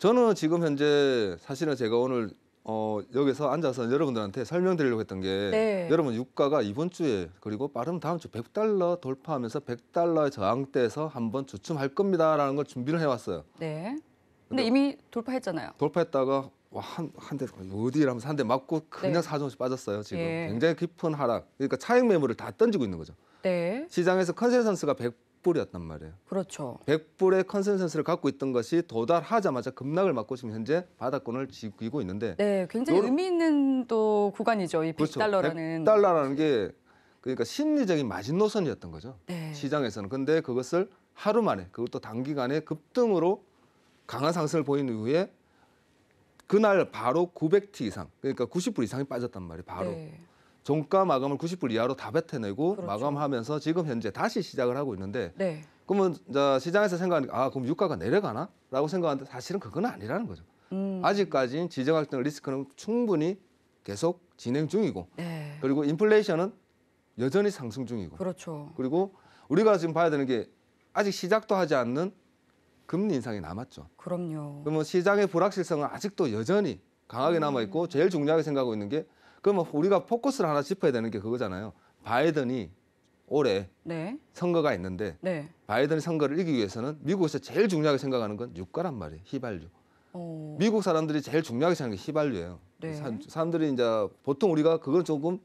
저는 지금 현재 사실은 제가 오늘 여기서 앉아서 여러분들한테 설명드리려고 했던 게 네. 여러분 유가가 이번 주에 그리고 빠르면 다음 주 100달러 돌파하면서 100달러의 저항대에서 한번 주춤할 겁니다라는 걸 준비를 해왔어요. 네. 근데 이미 돌파했잖아요. 돌파했다가 한 대 어디라면서 한 대 맞고 그냥 네. 사정없이 빠졌어요. 지금 예. 굉장히 깊은 하락. 그러니까 차익 매물을 다 던지고 있는 거죠. 네. 시장에서 컨센서스가 100불이었단 말이에요. 그렇죠. 100불의 컨센서스를 갖고 있던 것이 도달하자마자 급락을 맞고 지금 현재 바닥권을 지키고 있는데 네, 굉장히 의미 있는 또 구간이죠. 이 그렇죠. 100달러라는. 100달러라는 게 그러니까 심리적인 마지노선이었던 거죠. 네. 시장에서는. 근데 그것을 하루 만에 그것도 단기간에 급등으로 강한 상승을 보인 이후에 그날 바로 900T 이상 그러니까 90불 이상이 빠졌단 말이에요. 바로. 네. 종가 마감을 90불 이하로 다 뱉어내고 그렇죠. 마감하면서 지금 현재 다시 시작을 하고 있는데 네. 그러면 시장에서 생각하니까 그럼 유가가 내려가나? 라고 생각하는데 사실은 그건 아니라는 거죠. 아직까지는 지정학 등 리스크는 충분히 계속 진행 중이고 네. 그리고 인플레이션은 여전히 상승 중이고 그렇죠. 그리고 우리가 지금 봐야 되는 게 아직 시작도 하지 않는 금리 인상이 남았죠. 그럼요. 그러면 시장의 불확실성은 아직도 여전히 강하게 남아있고 제일 중요하게 생각하고 있는 게 그러면 우리가 포커스를 하나 짚어야 되는 게 그거잖아요. 바이든이 올해 네. 선거가 있는데 네. 바이든이 선거를 이기기 위해서는 미국에서 제일 중요하게 생각하는 건 유가란 말이에요. 휘발유. 미국 사람들이 제일 중요하게 생각하는 게 휘발유예요. 네. 사람들이 이제 보통 우리가 그건 조금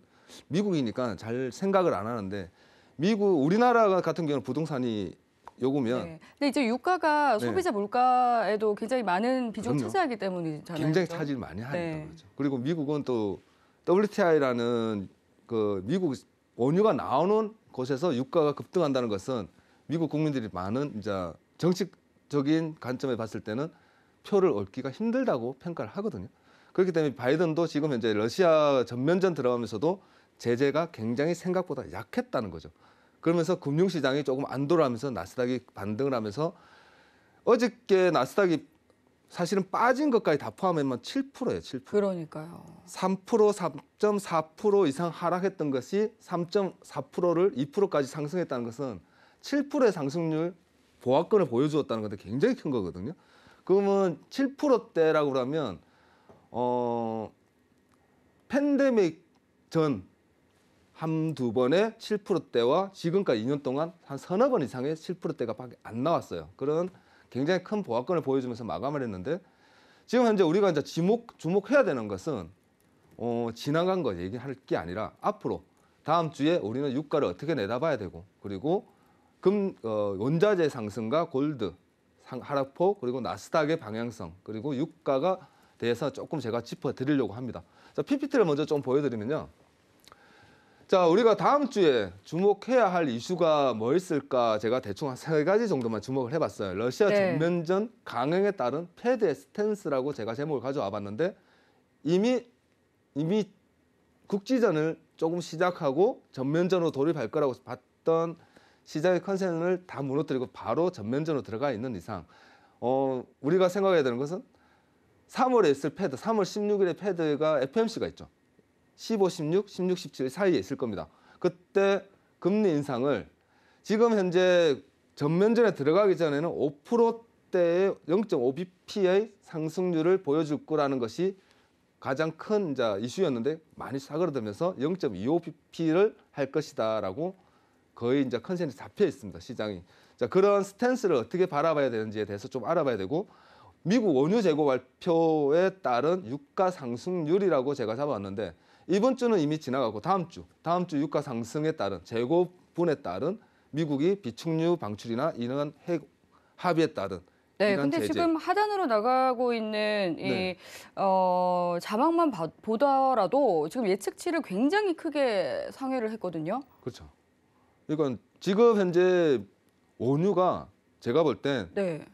미국이니까 잘 생각을 안 하는데 우리나라 같은 경우는 부동산이 요구면 네. 근데 이제 유가가 네. 소비자 물가에도 굉장히 많은 비중을 그럼요. 차지하기 때문이잖아요. 굉장히 그죠? 차지를 많이 하니까 네. 그렇죠. 그리고 미국은 또 WTI라는 그 미국 원유가 나오는 곳에서 유가가 급등한다는 것은 미국 국민들이 많은 이제 정책적인 관점에 봤을 때는 표를 얻기가 힘들다고 평가를 하거든요. 그렇기 때문에 바이든도 지금 현재 러시아 전면전 들어가면서도 제재가 굉장히 생각보다 약했다는 거죠. 그러면서 금융시장이 조금 안도하면서 나스닥이 반등을 하면서 어저께 나스닥이 사실은 빠진 것까지 다 포함하면 7%예요. 7%. 그러니까요. 3%, 3.4% 이상 하락했던 것이 3.4%를 2%까지 상승했다는 것은 7%의 상승률 보합권을 보여주었다는 건데 굉장히 큰 거거든요. 그러면 7%대라고 그러면 팬데믹 전 한두 번의 7%대와 지금까지 2년 동안 한 서너 번 이상의 7%대가 밖에 안 나왔어요. 그런 굉장히 큰 보합권을 보여주면서 마감을 했는데 지금 현재 우리가 이제 주목해야 되는 것은 지나간 거 얘기할 게 아니라 앞으로 다음 주에 우리는 유가를 어떻게 내다봐야 되고 그리고 원자재 상승과 골드 하락폭 그리고 나스닥의 방향성 그리고 유가가 대해서 조금 제가 짚어드리려고 합니다. 자, PPT를 먼저 좀 보여드리면요. 자, 우리가 다음 주에 주목해야 할 이슈가 뭐 있을까 제가 대충 한 3가지 정도만 주목을 해봤어요. 러시아 네. 전면전 강행에 따른 패드의 스탠스라고 제가 제목을 가져와 봤는데 이미 국지전을 조금 시작하고 전면전으로 돌입할 거라고 봤던 시장의 컨센을 다 무너뜨리고 바로 전면전으로 들어가 있는 이상 우리가 생각해야 되는 것은 3월에 있을 패드, 3월 16일에 패드가 FMC가 있죠. 15, 16, 16, 17 사이에 있을 겁니다. 그때 금리 인상을 지금 현재 전면전에 들어가기 전에는 5%대의 0.5bp의 상승률을 보여줄 거라는 것이 가장 큰 이제 이슈였는데 많이 사그러들면서 0.25bp를 할 것이다라고 거의 이제 컨센이 잡혀 있습니다. 시장이. 자, 그런 스탠스를 어떻게 바라봐야 되는지에 대해서 좀 알아봐야 되고 미국 원유 재고 발표에 따른 유가 상승률이라고 제가 잡아왔는데 이번 주는 이미 지나가고 다음 주 유가 상승에 따른 재고분에 따른 미국이 비축유 방출이나 이런 핵 합의에 따른 네, 이런 근데 제재. 지금 하단으로 나가고 있는 네. 자막만 보더라도 지금 예측치를 굉장히 크게 상회를 했거든요. 그렇죠. 이건 지금 현재 원유가 제가 볼 땐 네.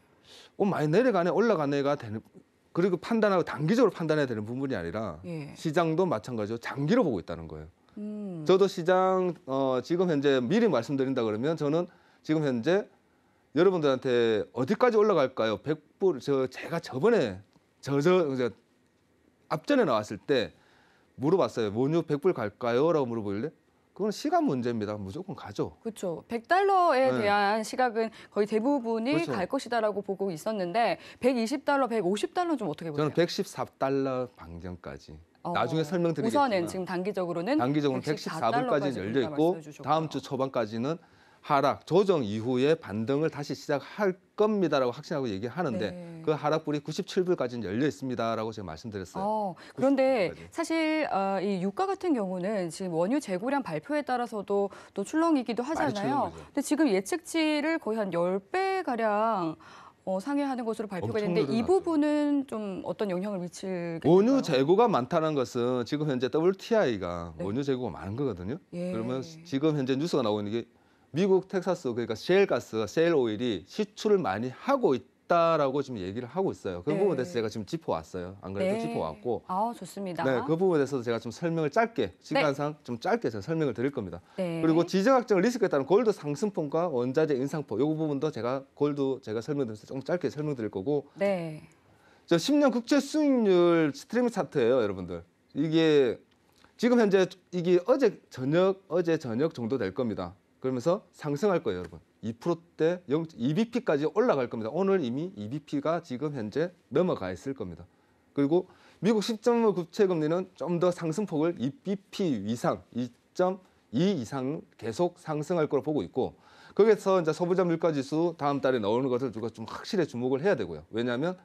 많이 내려가네 올라가네가 되는 그리고 판단하고 단기적으로 판단해야 되는 부분이 아니라 예. 시장도 마찬가지로 장기로 보고 있다는 거예요. 저도 시장 지금 현재 미리 말씀드린다 그러면 저는 지금 현재 여러분들한테 어디까지 올라갈까요? 100불 제가 저번에 앞전에 나왔을 때 물어봤어요. 원유 100불 갈까요? 라고 물어보길래 그건 시간 문제입니다. 무조건 가죠. 그렇죠. 100달러에 네. 대한 시각은 거의 대부분이 그렇죠. 갈 것이다라고 보고 있었는데 120달러, 150달러 좀 어떻게 보세요? 저는 114달러 반경까지. 나중에 설명드리겠지만 우선은 지금 단기적으로는 단기적으로는 114불까지 열려 있고 다음 주 초반까지는 하락, 조정 이후에 반등을 다시 시작할 겁니다라고 확신하고 얘기하는데 네. 그 하락불이 97불까지는 열려 있습니다라고 제가 말씀드렸어요. 그런데 97불까지. 사실 이 유가 같은 경우는 지금 원유 재고량 발표에 따라서도 또 출렁이기도 많이 하잖아요. 출렁이죠. 근데 지금 예측치를 거의 한 10배 가량 상회하는 것으로 발표가 엄청 됐는데 이 늘어났죠. 부분은 좀 어떤 영향을 미칠까요? 원유 재고가 많다는 것은 지금 현재 WTI가 네. 원유 재고가 많은 거거든요. 예. 그러면 지금 현재 뉴스가 나오고 있는 게 미국 텍사스 그러니까 셰일 가스, 셰일 오일이 시출을 많이 하고 있다라고 지금 얘기를 하고 있어요. 그 네. 부분에 대해서 제가 지금 짚어왔어요. 안 그래도 짚어왔고. 좋습니다. 네, 그 부분에 대해서 제가 좀 설명을 짧게 시간상 좀 짧게 제가 설명을 드릴 겁니다. 네. 그리고 지정학적 리스크에 따른 골드 상승폭과 원자재 인상폭 이 부분도 제가 설명드리면서 좀 짧게 설명드릴 거고 네. 저 10년 국채 수익률 스트리밍 차트예요, 여러분들. 이게 지금 현재 이게 어제 저녁 정도 될 겁니다. 그러면서 상승할 거예요, 여러분. 2%대 2bp까지 올라갈 겁니다. 오늘 이미 2bp가 지금 현재 넘어가 있을 겁니다. 그리고 미국 10.5 국채 금리는 좀 더 상승폭을 2bp 이상, 2.2 이상 계속 상승할 거로 보고 있고 거기서 이제 소비자 물가 지수 다음 달에 나오는 것을 우리가 좀 확실히 주목을 해야 되고요. 왜냐하면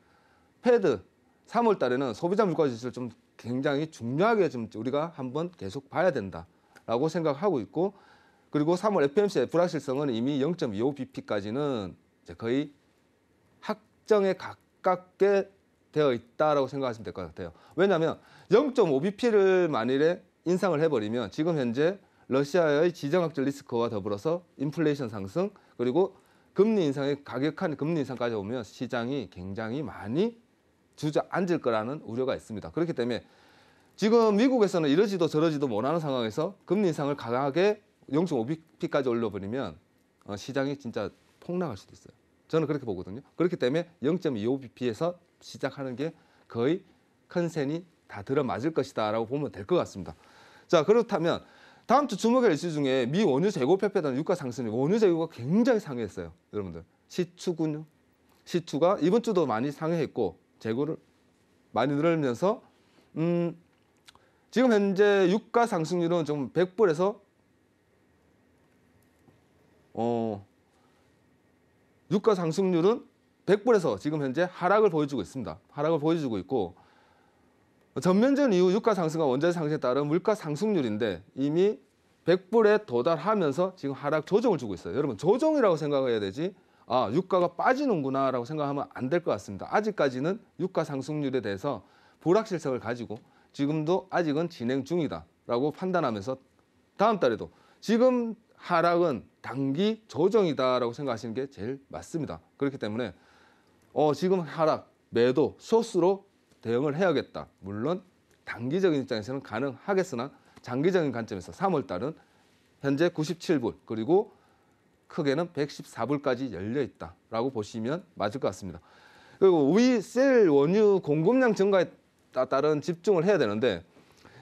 패드 3월 달에는 소비자 물가 지수를 좀 굉장히 중요하게 좀 우리가 한번 계속 봐야 된다라고 생각하고 있고 그리고 3월 FMC의 불확실성은 이미 0.25bp까지는 이제 거의 확정에 가깝게 되어 있다라고 생각하시면 될 것 같아요. 왜냐하면 0.5bp를 만일에 인상을 해버리면 지금 현재 러시아의 지정학적 리스크와 더불어서 인플레이션 상승 그리고 금리 인상의 가격한 금리 인상까지 오면 시장이 굉장히 많이 주저앉을 거라는 우려가 있습니다. 그렇기 때문에 지금 미국에서는 이러지도 저러지도 못하는 상황에서 금리 인상을 강하게 0.5bp까지 올려버리면 시장이 진짜 폭락할 수도 있어요. 저는 그렇게 보거든요. 그렇기 때문에 0.25bp에서 시작하는 게 거의 컨센이 다 들어맞을 것이다라고 보면 될 것 같습니다. 자, 그렇다면 다음 주 주목할 이슈 중에 미 원유 재고 폐폐단 유가 상승이 원유 재고가 굉장히 상회했어요. 여러분들 시추군요. 시추가 이번 주도 많이 상회했고 재고를 많이 늘면서 지금 현재 유가 상승률은 좀 100불에서 유가 상승률은 100불에서 지금 현재 하락을 보여주고 있습니다. 하락을 보여주고 있고 전면전 이후 유가 상승과 원자재 상승에 따른 물가 상승률인데 이미 100불에 도달하면서 지금 하락 조정을 주고 있어요. 여러분 조정이라고 생각해야 되지 유가가 빠지는구나라고 생각하면 안 될 것 같습니다. 아직까지는 유가 상승률에 대해서 불확실성을 가지고 지금도 아직은 진행 중이다라고 판단하면서 다음 달에도 지금 하락은 단기 조정이다라고 생각하시는 게 제일 맞습니다. 그렇기 때문에 지금 하락, 매도, 소스로 대응을 해야겠다. 물론 단기적인 입장에서는 가능하겠으나 장기적인 관점에서 3월 달은 현재 97불 그리고 크게는 114불까지 열려 있다라고 보시면 맞을 것 같습니다. 그리고 셀 원유 공급량 증가에 따른 집중을 해야 되는데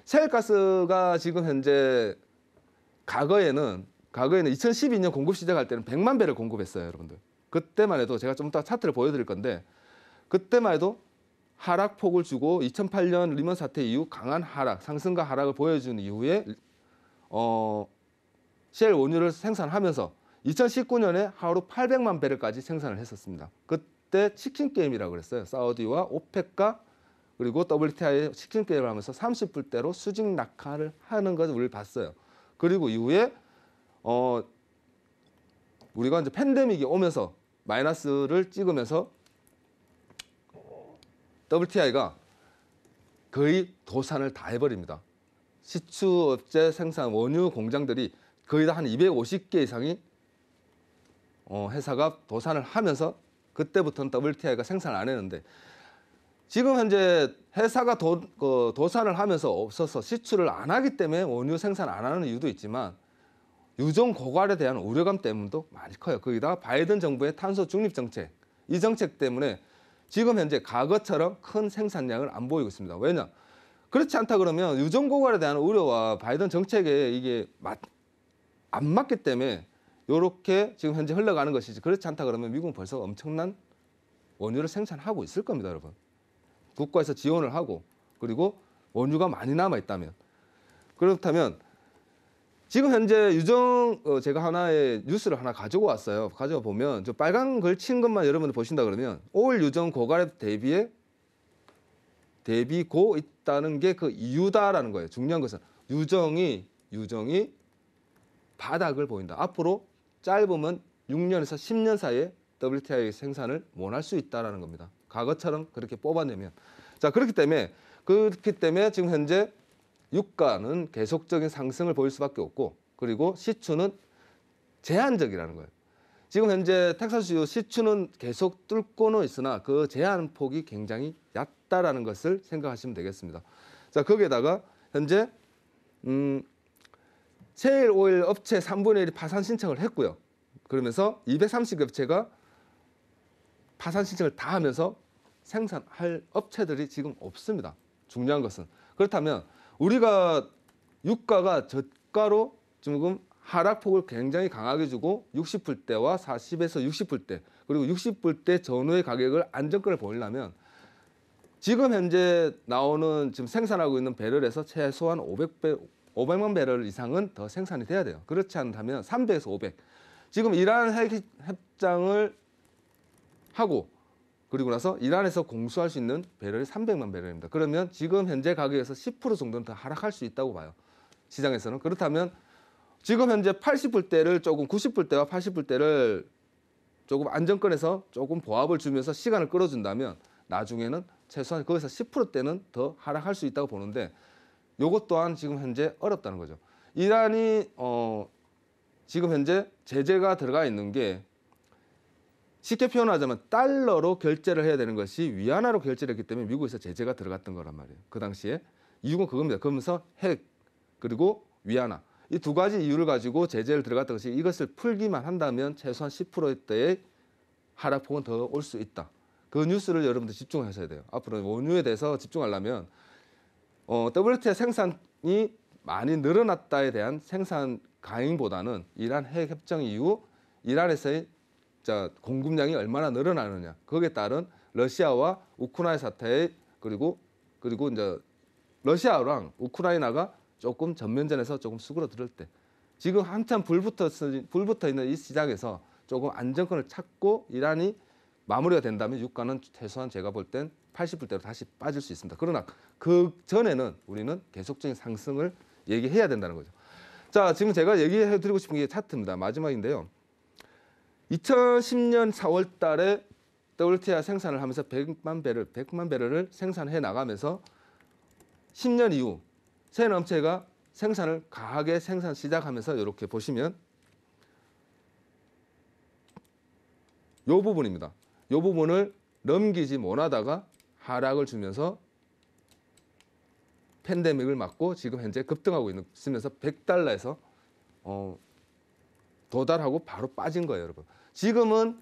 셰일가스가 지금 현재 과거에는 2012년 공급 시작할 때는 100만 배를 공급했어요, 여러분들. 그때만 해도 제가 좀 이따 차트를 보여드릴 건데 그때만 해도 하락폭을 주고 2008년 리먼 사태 이후 강한 하락, 상승과 하락을 보여준 이후에 셰일 원유를 생산하면서 2019년에 하루 800만 배럴까지 생산을 했었습니다. 그때 치킨 게임이라고 그랬어요. 사우디와 오펙과 그리고 WTI의 치킨 게임을 하면서 30불대로 수직 낙하를 하는 것을 우리를 봤어요. 그리고 이후에 우리가 이제 팬데믹이 오면서 마이너스를 찍으면서 WTI가 거의 도산을 다 해버립니다. 시추업체 생산 원유 공장들이 거의 다 한 250개 이상이 회사가 도산을 하면서 그때부터는 WTI가 생산을 안 했는데 지금 현재 회사가 도산을 하면서 없어서 시추를 안 하기 때문에 원유 생산 안 하는 이유도 있지만 유정 고갈에 대한 우려감 때문도 많이 커요. 거기다가 바이든 정부의 탄소 중립 정책, 이 정책 때문에 지금 현재 과거처럼 큰 생산량을 안 보이고 있습니다. 왜냐? 그렇지 않다 그러면 유정 고갈에 대한 우려와 바이든 정책에 이게 안 맞기 때문에 이렇게 지금 현재 흘러가는 것이지 그렇지 않다 그러면 미국은 벌써 엄청난 원유를 생산하고 있을 겁니다, 여러분. 국가에서 지원을 하고 그리고 원유가 많이 남아 있다면 그렇다면 지금 현재 제가 하나의 뉴스를 하나 가지고 왔어요. 가져와 보면 저 빨간 글 친 것만 여러분들 보신다 그러면 오일 유정 고가랩 대비고 있다는 게 그 이유다라는 거예요. 중요한 것은 유정이 바닥을 보인다. 앞으로 짧으면 6년에서 10년 사이에 WTI 생산을 못할 수 있다라는 겁니다. 과거처럼 그렇게 뽑아내면 자 그렇기 때문에 지금 현재 유가는 계속적인 상승을 보일 수밖에 없고 그리고 시추는 제한적이라는 거예요. 지금 현재 텍사스주 시추는 계속 뚫고는 있으나 그 제한 폭이 굉장히 얕다라는 것을 생각하시면 되겠습니다. 자 거기에다가 현재 셰일 오일 업체 3분의 1이 파산 신청을 했고요. 그러면서 230개 업체가 파산 신청을 다 하면서 생산할 업체들이 지금 없습니다. 중요한 것은 그렇다면 우리가 유가가 저가로 지금 하락폭을 굉장히 강하게 주고 60불대와 40에서 60불대 그리고 60불대 전후의 가격을 안정권을 보이려면 지금 현재 나오는 지금 생산하고 있는 배럴에서 최소한 500만 배럴 이상은 더 생산이 돼야 돼요. 그렇지 않다면 300에서 500. 지금 이란 핵 협정을 하고 그리고 나서 이란에서 공수할 수 있는 배럴이 300만 배럴입니다. 그러면 지금 현재 가격에서 10% 정도는 더 하락할 수 있다고 봐요. 시장에서는. 그렇다면 지금 현재 80불대를 조금 90불대와 80불대를 조금 안정권에서 조금 보합을 주면서 시간을 끌어준다면 나중에는 최소한 거기서 10%대는 더 하락할 수 있다고 보는데 요것 또한 지금 현재 어렵다는 거죠. 이란이 지금 현재 제재가 들어가 있는 게 쉽게 표현하자면 달러로 결제를 해야 되는 것이 위안화로 결제를 했기 때문에 미국에서 제재가 들어갔던 거란 말이에요. 그 당시에 이유가 그겁니다. 그러면서 핵 그리고 위안화 이 두 가지 이유를 가지고 제재를 들어갔던 것이 이것을 풀기만 한다면 최소한 10%대의 하락폭은 더 올 수 있다. 그 뉴스를 여러분들 집중하셔야 돼요. 앞으로 원유에 대해서 집중하려면 WTI 생산이 많이 늘어났다에 대한 생산 강행보다는 이란 핵 협정 이후 이란에서의 공급량이 얼마나 늘어나느냐 거기에 따른 러시아와 우크라이나 사태의 그리고 이제 러시아랑 우크라이나가 조금 전면전에서 조금 수그러들 때 지금 한참 불붙어 있는 이 시장에서 조금 안정권을 찾고 이란이 마무리가 된다면 유가는 최소한 제가 볼 땐 80불대로 다시 빠질 수 있습니다. 그러나 그 전에는 우리는 계속적인 상승을 얘기해야 된다는 거죠. 자, 지금 제가 얘기해 드리고 싶은 게 차트입니다. 마지막인데요. 2010년 4월 달에 WTI 생산을 하면서 100만 배럴을 생산해 나가면서 10년 이후 새 업체가 생산을 강하게 시작하면서 이렇게 보시면 이 부분입니다. 이 부분을 넘기지 못하다가 하락을 주면서 팬데믹을 맞고 지금 현재 급등하고 있으면서 100달러에서 도달하고 바로 빠진 거예요, 여러분. 지금은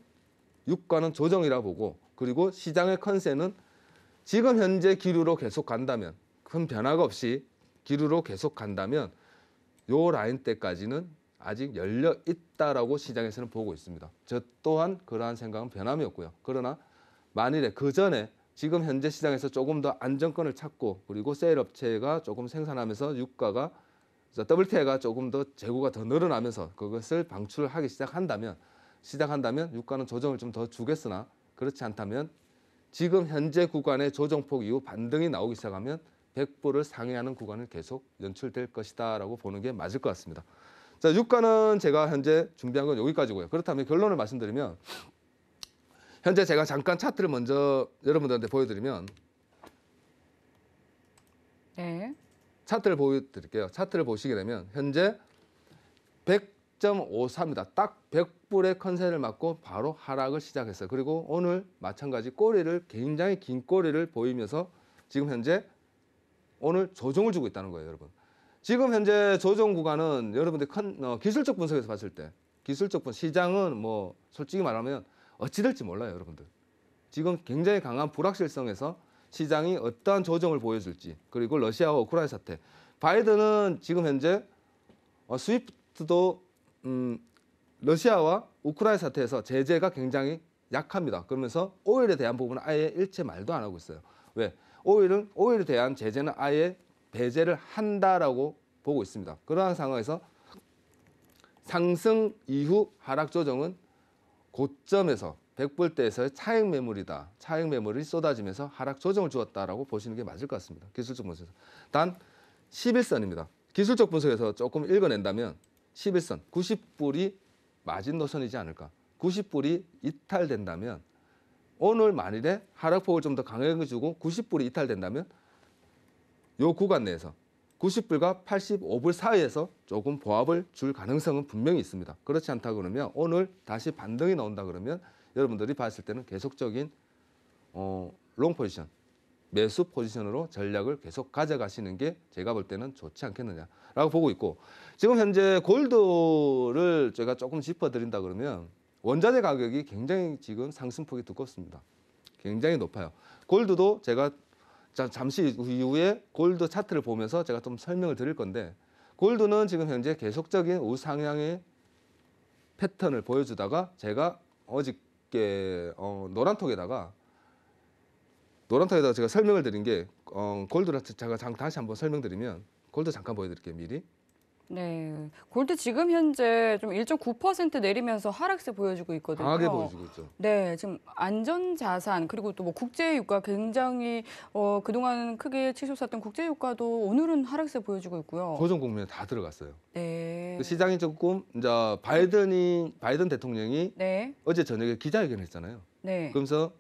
유가는 조정이라 보고 그리고 시장의 컨센은 지금 현재 기류로 계속 간다면 큰 변화가 없이 기류로 계속 간다면 요 라인 때까지는 아직 열려 있다라고 시장에서는 보고 있습니다. 저 또한 그러한 생각은 변함이 없고요. 그러나 만일에 그 전에 지금 현재 시장에서 조금 더 안정권을 찾고 그리고 세일 업체가 조금 생산하면서 유가가 WTI가 조금 더 재고가 더 늘어나면서 그것을 방출하기 시작한다면 유가는 조정을 좀 더 주겠으나 그렇지 않다면 지금 현재 구간의 조정폭 이후 반등이 나오기 시작하면 100불을 상회하는 구간을 계속 연출될 것이다라고 보는 게 맞을 것 같습니다. 자, 유가는 제가 현재 준비한 건 여기까지고요. 그렇다면 결론을 말씀드리면 현재 제가 잠깐 차트를 먼저 여러분들한테 보여드리면 네. 차트를 보여드릴게요. 차트를 보시게 되면 현재 100.54입니다. 딱 100불의 컨센을 맞고 바로 하락을 시작했어요. 그리고 오늘 마찬가지 굉장히 긴 꼬리를 보이면서 지금 현재 오늘 조정을 주고 있다는 거예요, 여러분. 지금 현재 조정 구간은 여러분들 기술적 분석에서 봤을 때 시장은 뭐 솔직히 말하면 어찌 될지 몰라요, 여러분들. 지금 굉장히 강한 불확실성에서 시장이 어떠한 조정을 보여줄지 그리고 러시아와 우크라이나 사태 바이든은 지금 현재 스위프트도 러시아와 우크라이나 사태에서 제재가 굉장히 약합니다. 그러면서 오일에 대한 부분은 아예 일체 말도 안 하고 있어요. 왜? 오일에 대한 제재는 아예 배제를 한다라고 보고 있습니다. 그러한 상황에서 상승 이후 하락 조정은 고점에서 100불대에서의 차익 매물이다. 차익 매물이 쏟아지면서 하락 조정을 주었다라고 보시는 게 맞을 것 같습니다. 기술적 분석에서. 단 11선입니다. 기술적 분석에서 조금 읽어낸다면 11선, 90불이 마진노선이지 않을까. 90불이 이탈된다면 오늘 만일에 하락폭을 좀 더 강하게 주고 90불이 이탈된다면 요 구간 내에서 90불과 85불 사이에서 조금 보합을 줄 가능성은 분명히 있습니다. 그렇지 않다 그러면 오늘 다시 반등이 나온다 그러면 여러분들이 봤을 때는 계속적인 롱 포지션, 매수 포지션으로 전략을 계속 가져가시는 게 제가 볼 때는 좋지 않겠느냐라고 보고 있고, 지금 현재 골드를 제가 조금 짚어드린다 그러면 원자재 가격이 굉장히 지금 상승폭이 두껍습니다. 굉장히 높아요. 골드도 제가 잠시 이후에 골드 차트를 보면서 제가 좀 설명을 드릴 건데, 골드는 지금 현재 계속적인 우상향의 패턴을 보여주다가 제가 어저께 노란톡에다가 제가 설명을 드린 게 골드를 제가 다시 한번 설명드리면, 골드 잠깐 보여드릴게요. 미리. 네, 골드 지금 현재 좀 1.9% 내리면서 하락세 보여주고 있거든요. 강하게 보여주고 있죠. 네, 지금 안전자산 그리고 또 뭐 국제유가 굉장히 그동안 크게 치솟았던 국제유가도 오늘은 하락세 보여주고 있고요. 조정 국면에 다 들어갔어요. 네. 그 시장이 조금 이제 바이든 대통령이 네. 어제 저녁에 기자회견을 했잖아요. 네. 그러면서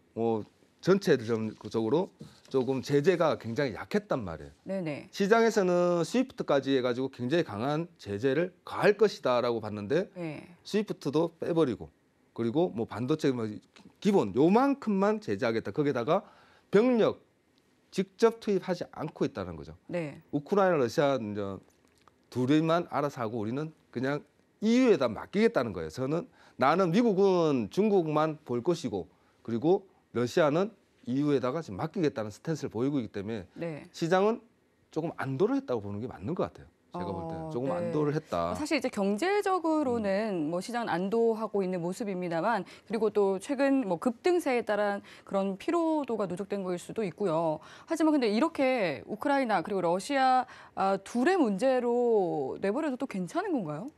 전체적으로 조금 제재가 굉장히 약했단 말이에요. 네네. 시장에서는 스위프트까지 해가지고 굉장히 강한 제재를 가할 것이다라고 봤는데, 네. 스위프트도 빼버리고, 그리고 뭐 반도체 기본 요만큼만 제재하겠다. 거기다가 병력 직접 투입하지 않고 있다는 거죠. 네. 우크라이나, 러시아 이제 둘이만 알아서 하고 우리는 그냥 EU에다 맡기겠다는 거예요. 나는 미국은 중국만 볼 것이고, 그리고 러시아는 EU에다가 지금 맡기겠다는 스탠스를 보이고 있기 때문에 네. 시장은 조금 안도를 했다고 보는 게 맞는 것 같아요. 제가 볼 때는 조금 네. 안도를 했다. 사실 이제 경제적으로는 뭐 시장은 안도하고 있는 모습입니다만, 그리고 또 최근 뭐 급등세에 따른 그런 피로도가 누적된 거일 수도 있고요. 하지만 근데 이렇게 우크라이나 그리고 러시아 둘의 문제로 내버려도 또 괜찮은 건가요?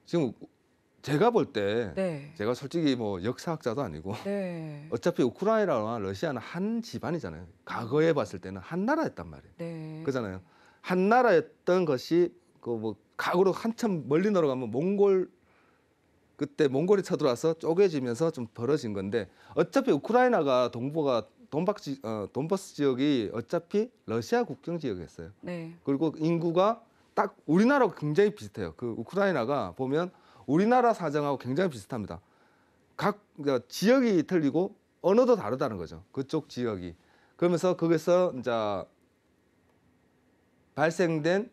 지금 제가 볼 때, 네. 제가 솔직히 뭐 역사학자도 아니고 네. 어차피 우크라이나와 러시아는 한 집안이잖아요. 과거에 봤을 때는 한 나라였단 말이에요. 네. 그잖아요. 한 나라였던 것이 그 뭐 과거로 한참 멀리 내려가면 그때 몽골이 쳐들어와서 쪼개지면서 좀 벌어진 건데, 어차피 우크라이나가 동부가 돈바스 지역이 어차피 러시아 국경 지역이었어요. 네. 그리고 인구가 딱 우리나라하고 굉장히 비슷해요. 그 우크라이나가 보면 우리나라 사정하고 굉장히 비슷합니다. 그러니까 지역이 틀리고 언어도 다르다는 거죠. 그쪽 지역이. 그러면서 거기서 이제 발생된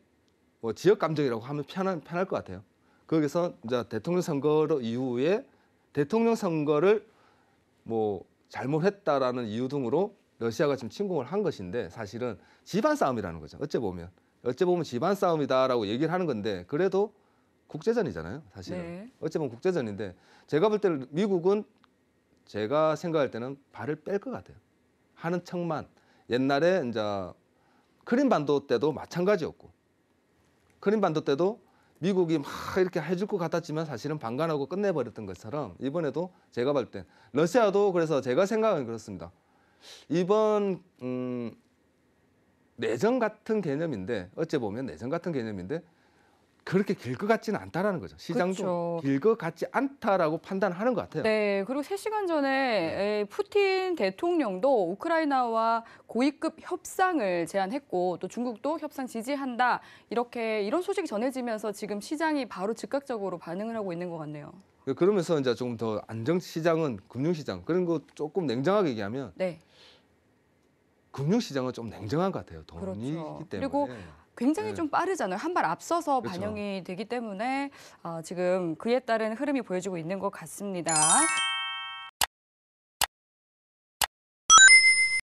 뭐 지역 감정이라고 하면 편할 것 같아요. 거기서 이제 대통령 선거 이후에 대통령 선거를 뭐 잘못했다라는 이유 등으로 러시아가 지금 침공을 한 것인데, 사실은 집안 싸움이라는 거죠. 어찌 보면 집안 싸움이다라고 얘기를 하는 건데, 그래도 국제전이잖아요. 사실은. 네. 어찌 보면 국제전인데, 제가 볼 때는 미국은 제가 생각할 때는 발을 뺄 것 같아요. 하는 척만. 옛날에 이제 크림반도 때도 마찬가지였고, 크림반도 때도 미국이 막 이렇게 해줄 것 같았지만 사실은 방관하고 끝내버렸던 것처럼, 이번에도 제가 볼 때 러시아도, 그래서 제가 생각은 그렇습니다. 이번 내전 같은 개념인데, 어찌 보면 내전 같은 개념인데 그렇게 길 것 같지는 않다라는 거죠. 시장도 그렇죠. 길 것 같지 않다라고 판단하는 것 같아요. 네, 그리고 3시간 전에 푸틴 대통령도 우크라이나와 고위급 협상을 제안했고, 또 중국도 협상 지지한다, 이런 소식이 전해지면서 지금 시장이 바로 즉각적으로 반응을 하고 있는 것 같네요. 그러면서 이제 조금 더 시장은 금융시장, 그런 거 조금 냉정하게 얘기하면 네, 금융시장은 좀 냉정한 것 같아요. 돈이 그렇죠. 있기 때문에. 그리고 굉장히 네. 좀 빠르잖아요. 한 발 앞서서 그렇죠. 반영이 되기 때문에 지금 그에 따른 흐름이 보여지고 있는 것 같습니다.